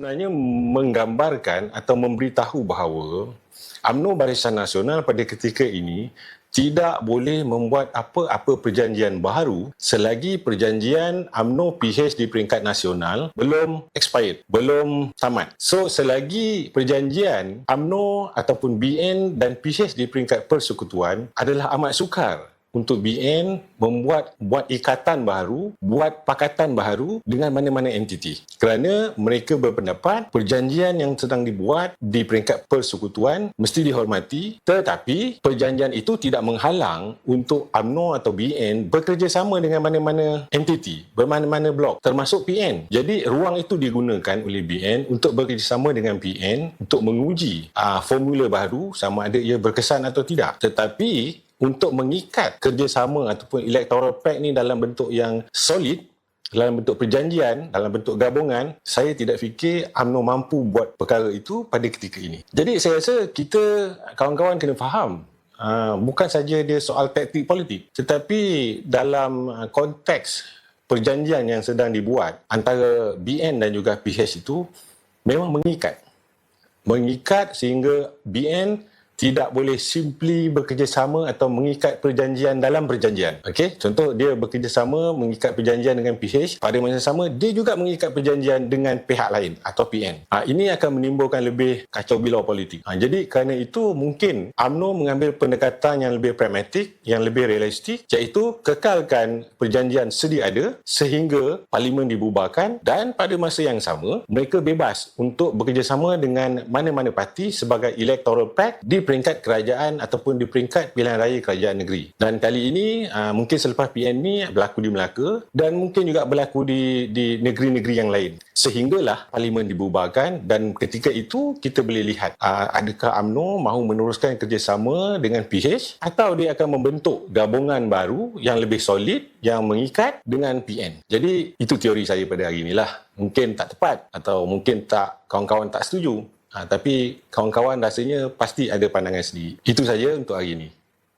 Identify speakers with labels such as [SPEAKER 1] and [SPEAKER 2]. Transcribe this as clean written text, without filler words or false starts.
[SPEAKER 1] Sebenarnya menggambarkan atau memberitahu bahawa UMNO Barisan Nasional pada ketika ini tidak boleh membuat apa-apa perjanjian baharu selagi perjanjian UMNO PH di peringkat nasional belum expired, belum tamat. So, selagi perjanjian UMNO ataupun BN dan PH di peringkat persekutuan adalah amat sukar untuk BN buat ikatan baharu, buat pakatan baharu dengan mana-mana entiti. Kerana mereka berpendapat perjanjian yang sedang dibuat di peringkat persekutuan mesti dihormati, tetapi perjanjian itu tidak menghalang untuk UMNO atau BN bekerjasama dengan mana-mana entiti, bermana-mana blok, termasuk PN. Jadi ruang itu digunakan oleh BN untuk bekerjasama dengan PN untuk menguji formula baharu sama ada ia berkesan atau tidak. Tetapi untuk mengikat kerjasama ataupun electoral pact ni dalam bentuk yang solid, dalam bentuk perjanjian, dalam bentuk gabungan, saya tidak fikir UMNO mampu buat perkara itu pada ketika ini. Jadi saya rasa kita, kawan-kawan kena faham, bukan saja dia soal taktik politik, tetapi dalam konteks perjanjian yang sedang dibuat antara BN dan juga PH itu memang mengikat sehingga BN tidak boleh simply bekerjasama atau mengikat perjanjian dalam perjanjian. Okey, contoh dia bekerjasama mengikat perjanjian dengan PH, pada masa sama dia juga mengikat perjanjian dengan pihak lain atau PN. Ini akan menimbulkan lebih kacau bilau politik. Jadi kerana itu mungkin UMNO mengambil pendekatan yang lebih pragmatik, yang lebih realistik, iaitu kekalkan perjanjian sedia ada sehingga parlimen dibubarkan dan pada masa yang sama mereka bebas untuk bekerjasama dengan mana-mana parti sebagai electoral pact di peringkat kerajaan ataupun di peringkat pilihan raya kerajaan negeri. Dan kali ini mungkin selepas PN ni berlaku di Melaka dan mungkin juga berlaku di negeri-negeri yang lain. Sehinggalah parlimen dibubarkan dan ketika itu kita boleh lihat adakah UMNO mahu meneruskan kerjasama dengan PH atau dia akan membentuk gabungan baru yang lebih solid yang mengikat dengan PN. Jadi itu teori saya pada hari inilah. Mungkin tak tepat atau mungkin tak kawan-kawan tak setuju. Tapi kawan-kawan rasanya pasti ada pandangan sendiri. Itu saja untuk hari ini.